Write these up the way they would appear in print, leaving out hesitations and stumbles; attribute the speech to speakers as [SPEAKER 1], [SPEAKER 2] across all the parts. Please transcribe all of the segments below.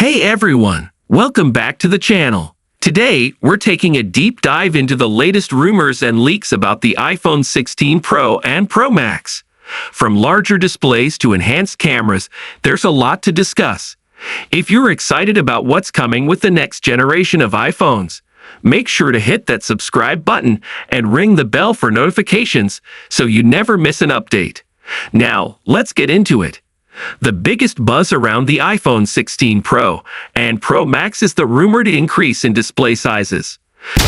[SPEAKER 1] Hey everyone, welcome back to the channel. Today, we're taking a deep dive into the latest rumors and leaks about the iPhone 16 Pro and Pro Max. From larger displays to enhanced cameras, there's a lot to discuss. If you're excited about what's coming with the next generation of iPhones, make sure to hit that subscribe button and ring the bell for notifications so you never miss an update. Now, let's get into it. The biggest buzz around the iPhone 16 Pro and Pro Max is the rumored increase in display sizes.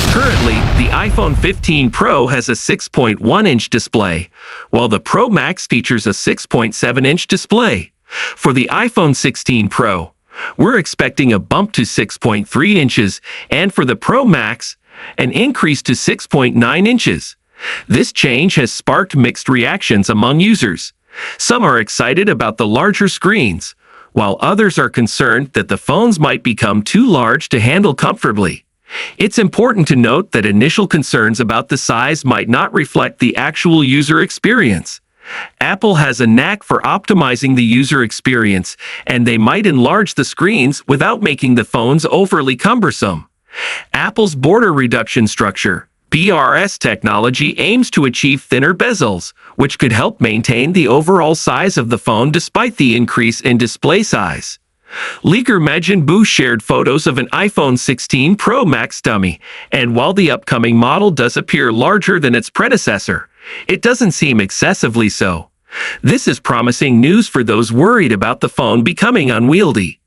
[SPEAKER 1] Currently, the iPhone 15 Pro has a 6.1-inch display, while the Pro Max features a 6.7-inch display. For the iPhone 16 Pro, we're expecting a bump to 6.3 inches, and for the Pro Max, an increase to 6.9 inches. This change has sparked mixed reactions among users. Some are excited about the larger screens, while others are concerned that the phones might become too large to handle comfortably. It's important to note that initial concerns about the size might not reflect the actual user experience. Apple has a knack for optimizing the user experience, and they might enlarge the screens without making the phones overly cumbersome. Apple's border reduction structure, BRS technology, aims to achieve thinner bezels, which could help maintain the overall size of the phone despite the increase in display size. Leaker Majin Boo shared photos of an iPhone 16 Pro Max dummy, and while the upcoming model does appear larger than its predecessor, it doesn't seem excessively so. This is promising news for those worried about the phone becoming unwieldy.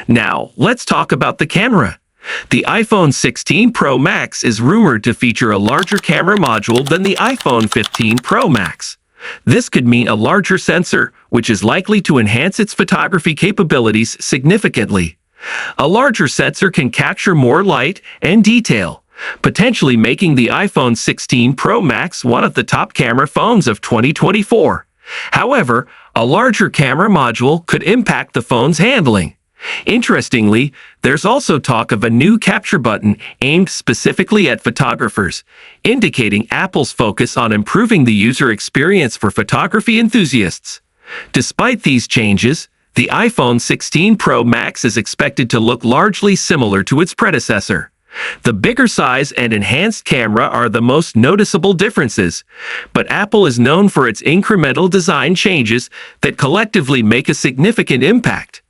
[SPEAKER 1] Now, let's talk about the camera. The iPhone 16 Pro Max is rumored to feature a larger camera module than the iPhone 15 Pro Max. This could mean a larger sensor, which is likely to enhance its photography capabilities significantly. A larger sensor can capture more light and detail, potentially making the iPhone 16 Pro Max one of the top camera phones of 2024. However, a larger camera module could impact the phone's handling. Interestingly, there's also talk of a new capture button aimed specifically at photographers, indicating Apple's focus on improving the user experience for photography enthusiasts. Despite these changes, the iPhone 16 Pro Max is expected to look largely similar to its predecessor. The bigger size and enhanced camera are the most noticeable differences, but Apple is known for its incremental design changes that collectively make a significant impact.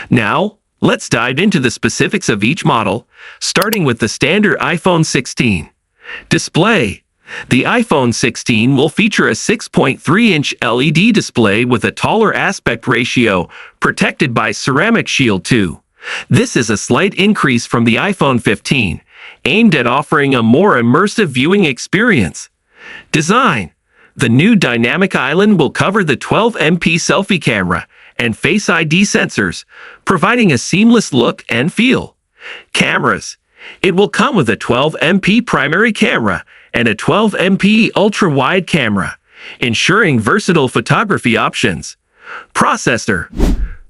[SPEAKER 1] Now, let's dive into the specifics of each model, starting with the standard iPhone 16. Display. The iPhone 16 will feature a 6.3-inch LED display with a taller aspect ratio, protected by Ceramic Shield 2. This is a slight increase from the iPhone 15, aimed at offering a more immersive viewing experience. Design. The new dynamic island will cover the 12MP selfie camera and Face ID sensors, providing a seamless look and feel. Cameras. It will come with a 12MP primary camera and a 12MP ultra-wide camera, ensuring versatile photography options. Processor.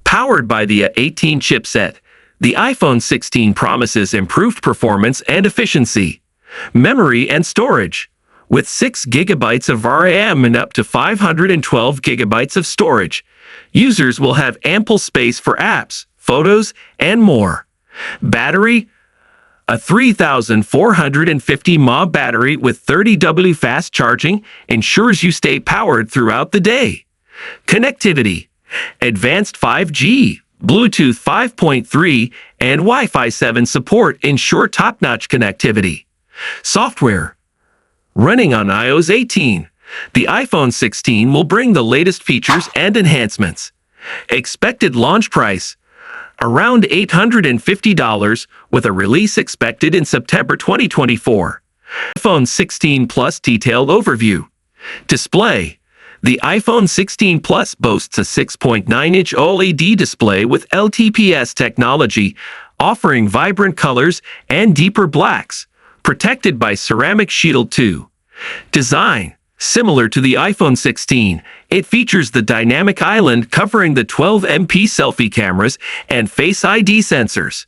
[SPEAKER 1] Powered by the A18 chipset, the iPhone 16 promises improved performance and efficiency. Memory and storage. With 6 GB of RAM and up to 512 GB of storage, users will have ample space for apps, photos, and more. Battery. A 3,450 mAh battery with 30W fast charging ensures you stay powered throughout the day. Connectivity. Advanced 5G, Bluetooth 5.3, and Wi-Fi 7 support ensure top-notch connectivity. Software. Running on iOS 18, the iPhone 16 will bring the latest features and enhancements. Expected launch price. Around $850, with a release expected in September 2024. iPhone 16 Plus detailed overview. Display. The iPhone 16 Plus boasts a 6.9-inch OLED display with LTPS technology, offering vibrant colors and deeper blacks, protected by Ceramic Shield 2. Design. Similar to the iPhone 16, it features the dynamic island covering the 12MP selfie cameras and Face ID sensors.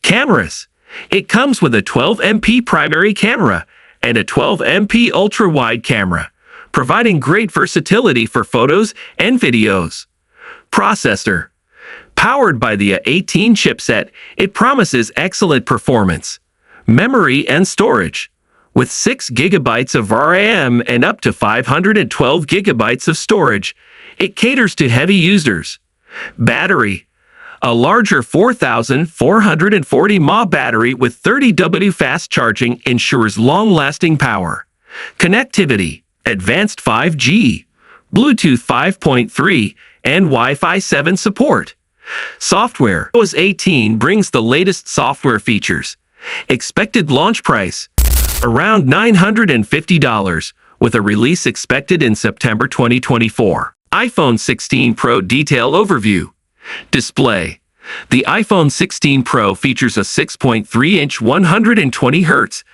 [SPEAKER 1] Cameras. It comes with a 12MP primary camera and a 12MP ultra-wide camera, providing great versatility for photos and videos. Processor. Powered by the A18 chipset, it promises excellent performance, memory, and storage. With 6 gigabytes of RAM and up to 512 gigabytes of storage, it caters to heavy users. Battery: a larger 4,440 mAh battery with 30W fast charging ensures long-lasting power. Connectivity: advanced 5G, Bluetooth 5.3, and Wi-Fi 7 support. Software: iOS 18 brings the latest software features. Expected launch price: around $950, with a release expected in September 2024. iPhone 16 Pro Detail Overview. Display: the iPhone 16 Pro features a 6.3-inch 120Hz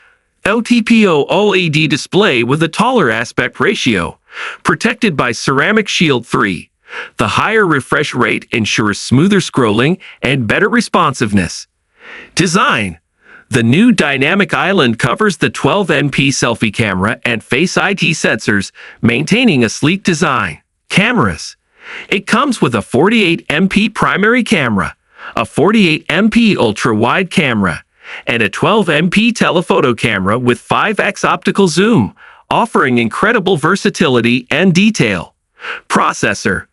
[SPEAKER 1] LTPO OLED display with a taller aspect ratio, protected by Ceramic Shield 3. The higher refresh rate ensures smoother scrolling and better responsiveness. Design: the new dynamic island covers the 12MP selfie camera and Face ID sensors, maintaining a sleek design. Cameras: it comes with a 48MP primary camera, a 48MP ultra-wide camera, and a 12MP telephoto camera with 5x optical zoom, offering incredible versatility and detail. Processor: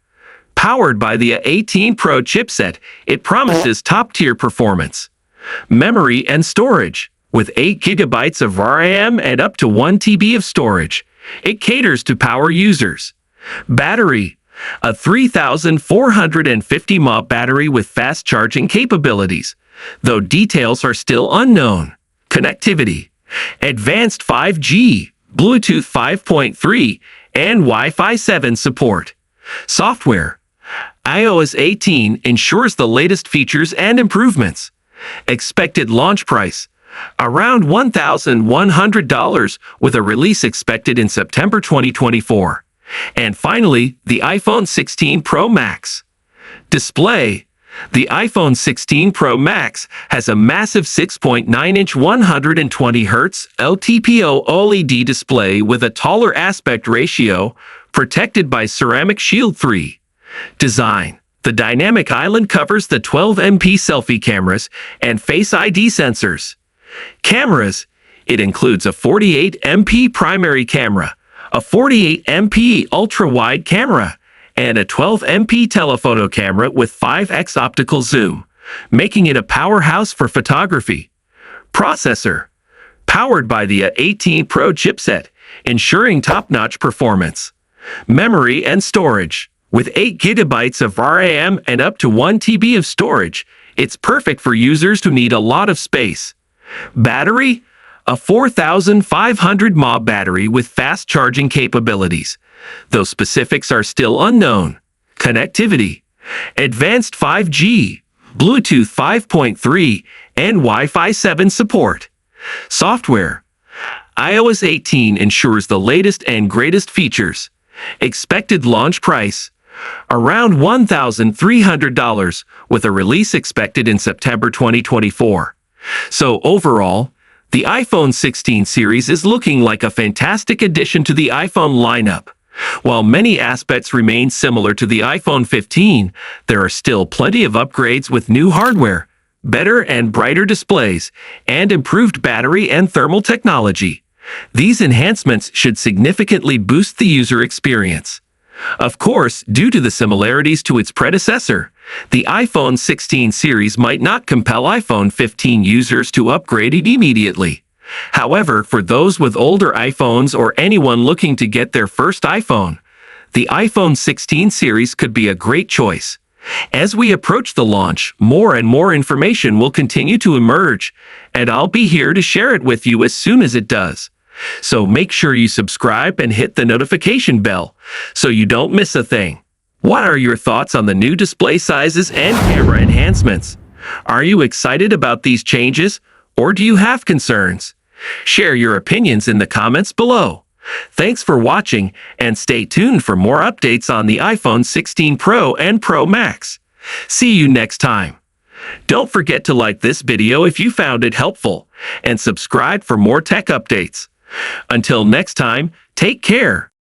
[SPEAKER 1] powered by the A18 Pro chipset, it promises top-tier performance. Memory and storage: with 8 gigabytes of RAM and up to 1 TB of storage, it caters to power users. Battery: a 3,450 mAh battery with fast charging capabilities, though details are still unknown. Connectivity: advanced 5G, Bluetooth 5.3, and Wi-Fi 7 support. Software: iOS 18 ensures the latest features and improvements. Expected launch price: around $1,100, with a release expected in September 2024. And finally, the iPhone 16 Pro Max. Display: the iPhone 16 Pro Max has a massive 6.9-inch 120Hz LTPO OLED display with a taller aspect ratio, protected by Ceramic Shield 3. Design: the dynamic island covers the 12MP selfie cameras and Face ID sensors. Cameras: it includes a 48MP primary camera, a 48MP ultra-wide camera, and a 12MP telephoto camera with 5x optical zoom, making it a powerhouse for photography. Processor: powered by the A18 Pro chipset, ensuring top-notch performance. Memory and storage: with 8 gigabytes of RAM and up to 1 TB of storage, it's perfect for users who need a lot of space. Battery: a 4,500 mAh battery with fast charging capabilities, though specifics are still unknown. Connectivity: advanced 5G, Bluetooth 5.3, and Wi-Fi 7 support. Software: iOS 18 ensures the latest and greatest features. Expected launch price: around $1,300, with a release expected in September 2024. So overall, the iPhone 16 series is looking like a fantastic addition to the iPhone lineup. While many aspects remain similar to the iPhone 15, there are still plenty of upgrades with new hardware, better and brighter displays, and improved battery and thermal technology. These enhancements should significantly boost the user experience. Of course, due to the similarities to its predecessor, the iPhone 16 series might not compel iPhone 15 users to upgrade immediately. However, for those with older iPhones or anyone looking to get their first iPhone, the iPhone 16 series could be a great choice. As we approach the launch, more and more information will continue to emerge, and I'll be here to share it with you as soon as it does. So make sure you subscribe and hit the notification bell so you don't miss a thing. What are your thoughts on the new display sizes and camera enhancements? Are you excited about these changes, or do you have concerns? Share your opinions in the comments below. Thanks for watching, and stay tuned for more updates on the iPhone 16 Pro and Pro Max. See you next time. Don't forget to like this video if you found it helpful, and subscribe for more tech updates. Until next time, take care.